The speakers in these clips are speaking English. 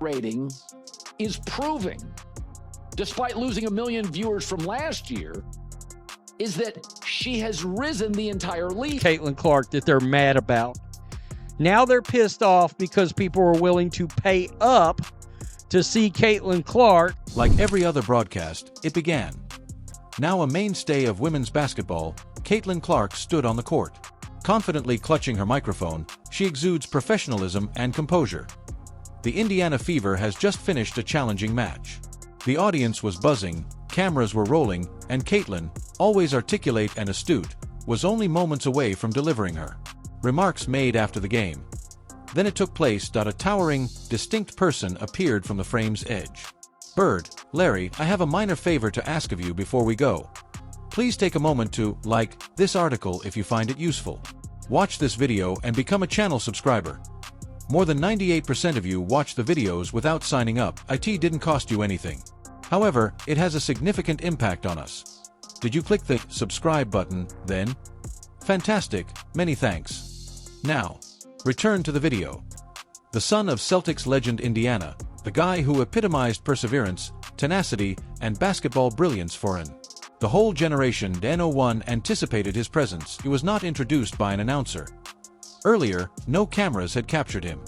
rating is proving, despite losing 1 million viewers from last year, is that she has risen the entire league. Caitlin Clark that they're mad about. Now they're pissed off because people are willing to pay up to see Caitlin Clark. Like every other broadcast, it began. Now a mainstay of women's basketball, Caitlin Clark stood on the court. Confidently clutching her microphone, she exudes professionalism and composure. The Indiana Fever has just finished a challenging match. The audience was buzzing, cameras were rolling, and Caitlin, always articulate and astute, was only moments away from delivering her remarks made after the game. Then it took place. A towering, distinct person appeared from the frame's edge. Bird, Larry, I have a minor favor to ask of you before we go. Please take a moment to like this article if you find it useful. Watch this video and become a channel subscriber. More than 98% of you watch the videos without signing up. It didn't cost you anything. However, it has a significant impact on us. Did you click the subscribe button, then? Fantastic, many thanks. Now, return to the video. The son of Celtics legend Indiana, the guy who epitomized perseverance, tenacity, and basketball brilliance for the whole generation. No one anticipated his presence. He was not introduced by an announcer. Earlier, no cameras had captured him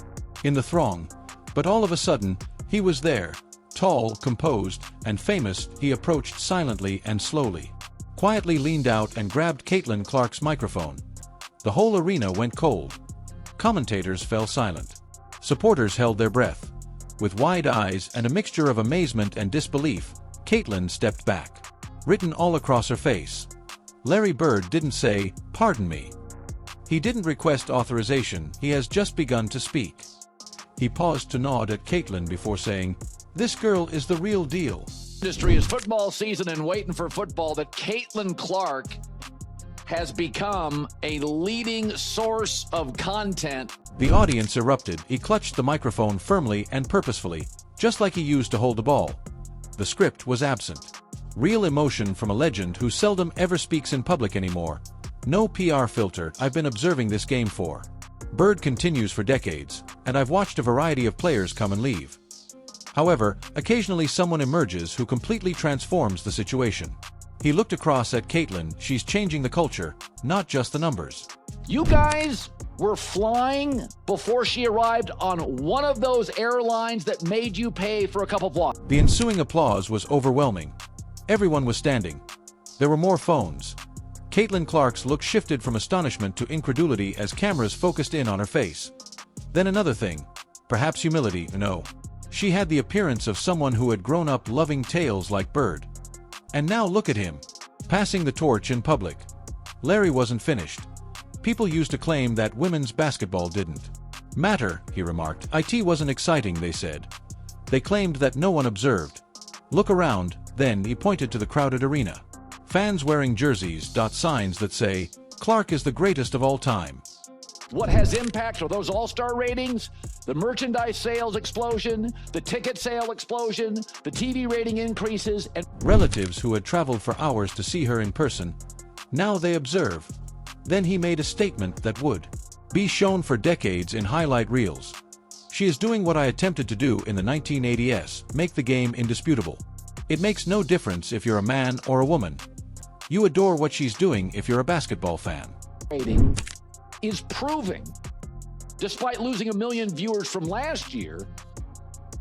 in the throng, but all of a sudden, he was there. Tall, composed, and famous, he approached silently and slowly. Quietly leaned out and grabbed Caitlin Clark's microphone. The whole arena went cold. Commentators fell silent. Supporters held their breath. With wide eyes and a mixture of amazement and disbelief, Caitlin stepped back. Written all across her face. Larry Bird didn't say, "Pardon me." He didn't request authorization. He has just begun to speak. He paused to nod at Caitlin before saying, "This girl is the real deal." Industry is football season and waiting for football. That Caitlin Clark has become a leading source of content. The audience erupted. He clutched the microphone firmly and purposefully, just like he used to hold the ball. The script was absent. Real emotion from a legend who seldom ever speaks in public anymore. No PR filter. I've been observing this game for. Bird continues for decades, and I've watched a variety of players come and leave. However, occasionally someone emerges who completely transforms the situation. He looked across at Caitlin. She's changing the culture, not just the numbers. You guys were flying before she arrived on one of those airlines that made you pay for a cup of water. The ensuing applause was overwhelming. Everyone was standing. There were more phones. Caitlin Clark's look shifted from astonishment to incredulity as cameras focused in on her face. Then another thing. Perhaps humility. No. She had the appearance of someone who had grown up loving tales like Bird. And now look at him, passing the torch in public. Larry wasn't finished. People used to claim that women's basketball didn't matter, he remarked. It wasn't exciting, they said. They claimed that no one observed. Look around, then he pointed to the crowded arena. Fans wearing jerseys, signs that say, "Clark is the greatest of all time." What has impact are those all-star ratings, the merchandise sales explosion, the ticket sale explosion, the TV rating increases, and relatives who had traveled for hours to see her in person. Now they observe. Then he made a statement that would be shown for decades in highlight reels. She is doing what I attempted to do in the 1980s, make the game indisputable. It makes no difference if you're a man or a woman. You adore what she's doing if you're a basketball fan. Rating is proving, despite losing 1 million viewers from last year,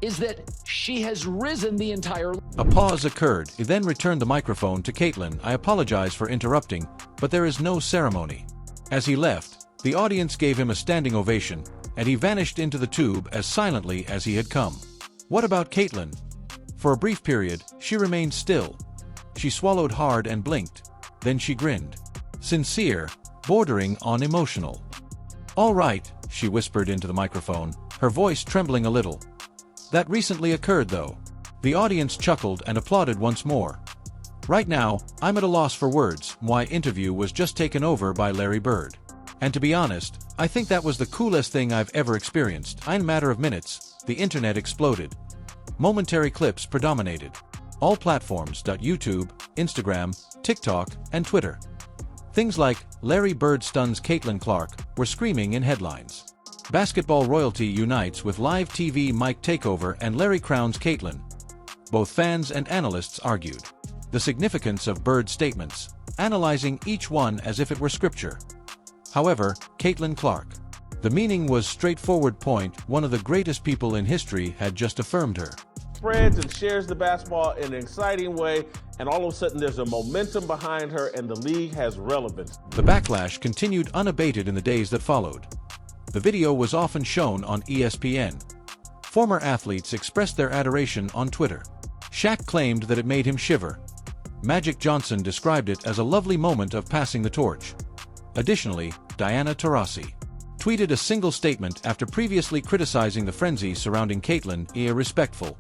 is that she has risen the entire. A pause occurred. He then returned the microphone to Caitlin. "I apologize for interrupting, but there is no ceremony." As he left, the audience gave him a standing ovation, and he vanished into the tube as silently as he had come. What about Caitlin? For a brief period, she remained still. She swallowed hard and blinked. Then she grinned. Sincere, bordering on emotional. "All right," she whispered into the microphone, her voice trembling a little. "That recently occurred, though." The audience chuckled and applauded once more. Right now, I'm at a loss for words. My interview was just taken over by Larry Bird. And to be honest, I think that was the coolest thing I've ever experienced. In a matter of minutes, the internet exploded. Momentary clips predominated. All platforms, YouTube, Instagram, TikTok, and Twitter. Things like, "Larry Bird stuns Caitlin Clark," were screaming in headlines. Basketball royalty unites with live TV mic takeover and Larry crowns Caitlyn. Both fans and analysts argued the significance of Bird's statements, analyzing each one as if it were scripture. However, Caitlin Clark, the meaning was straightforward. One of the greatest people in history had just affirmed her. Spreads and shares the basketball in an exciting way, and all of a sudden there's a momentum behind her and the league has relevance. The backlash continued unabated in the days that followed. The video was often shown on ESPN. Former athletes expressed their adoration on Twitter. Shaq claimed that it made him shiver. Magic Johnson described it as a lovely moment of passing the torch. Additionally, Diana Taurasi tweeted a single statement after previously criticizing the frenzy surrounding Caitlyn, irrespectful.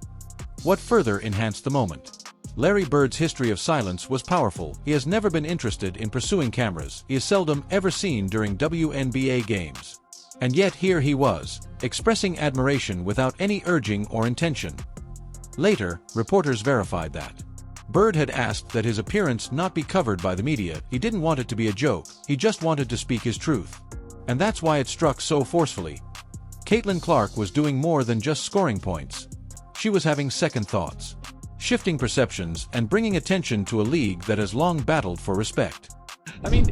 What further enhanced the moment? Larry Bird's history of silence was powerful. He has never been interested in pursuing cameras. He is seldom ever seen during WNBA games. And yet here he was, expressing admiration without any urging or intention. Later, reporters verified that Bird had asked that his appearance not be covered by the media. He didn't want it to be a joke. He just wanted to speak his truth. And that's why it struck so forcefully. Caitlin Clark was doing more than just scoring points. She was having second thoughts, shifting perceptions, and bringing attention to a league that has long battled for respect. I mean,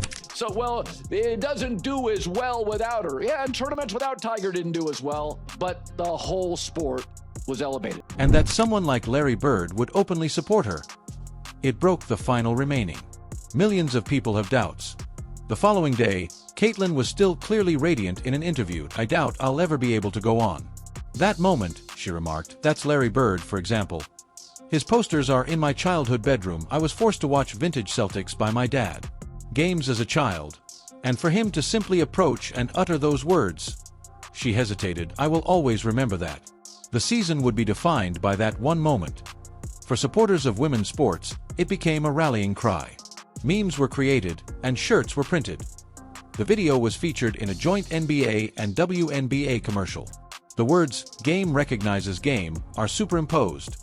it doesn't do as well without her. Yeah, and tournaments without Tiger didn't do as well, but the whole sport was elevated. And that someone like Larry Bird would openly support her. It broke the final remaining. Millions of people have doubts. The following day, Caitlyn was still clearly radiant in an interview. "I doubt I'll ever be able to go on. That moment," she remarked, "that's Larry Bird, for example. His posters are in my childhood bedroom. I was forced to watch vintage Celtics by my dad. Games as a child. And for him to simply approach and utter those words." She hesitated. "I will always remember that. The season would be defined by that one moment." For supporters of women's sports, it became a rallying cry. Memes were created, and shirts were printed. The video was featured in a joint NBA and WNBA commercial. The words, "Game recognizes game," are superimposed.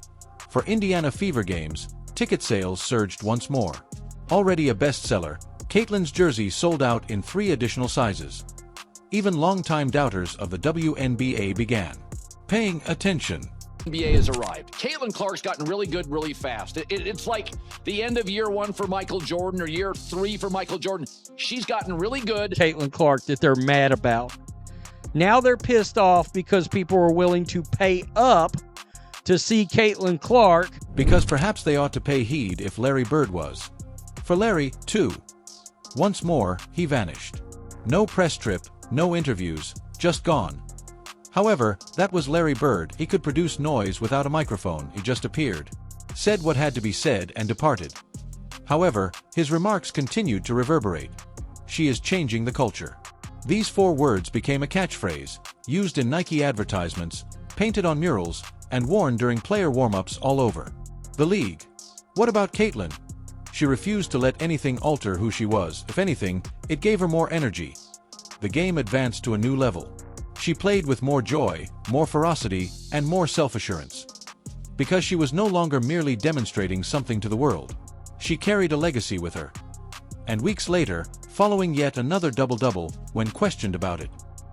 For Indiana Fever games, ticket sales surged once more. Already a bestseller, Caitlyn's jersey sold out in 3 additional sizes. Even longtime doubters of the WNBA began paying attention. NBA has arrived. Caitlin Clark's gotten really good really fast. It's like the end of year 1 for Michael Jordan or year 3 for Michael Jordan. She's gotten really good. Caitlin Clark that they're mad about. Now they're pissed off because people are willing to pay up to see Caitlin Clark. Because perhaps they ought to pay heed if Larry Bird was. For Larry, too. Once more, he vanished. No press trip, no interviews, just gone. However, that was Larry Bird. He could produce noise without a microphone. He just appeared, said what had to be said, and departed. However, his remarks continued to reverberate. "She is changing the culture." These 4 words became a catchphrase, used in Nike advertisements, painted on murals, and worn during player warm-ups all over the league. What about Caitlyn? She refused to let anything alter who she was. If anything, it gave her more energy. The game advanced to a new level. She played with more joy, more ferocity, and more self-assurance. Because she was no longer merely demonstrating something to the world. She carried a legacy with her. And weeks later, following yet another double-double, when questioned about it.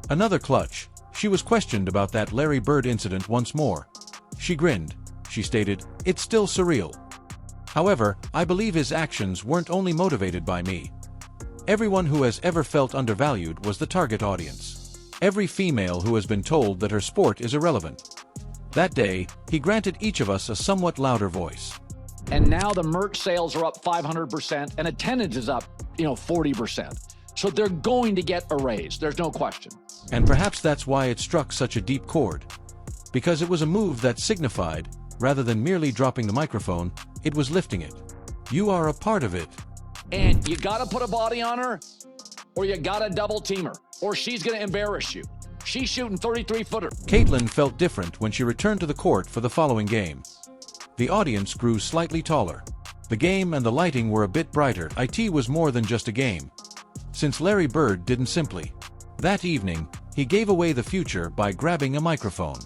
Another clutch, she was questioned about that Larry Bird incident once more. She grinned. She stated, "It's still surreal. However, I believe his actions weren't only motivated by me. Everyone who has ever felt undervalued was the target audience. Every female who has been told that her sport is irrelevant. That day, he granted each of us a somewhat louder voice." And now the merch sales are up 500% and attendance is up, 40%. So they're going to get a raise. There's no question. And perhaps that's why it struck such a deep chord. Because it was a move that signified, rather than merely dropping the microphone, it was lifting it. You are a part of it. And you got to put a body on her, or you got to double team her, or she's going to embarrass you. She's shooting 33-footer. Caitlyn felt different when she returned to the court for the following game. The audience grew slightly taller. The game and the lighting were a bit brighter. It was more than just a game. Since Larry Bird didn't simply. That evening, he gave away the future by grabbing a microphone.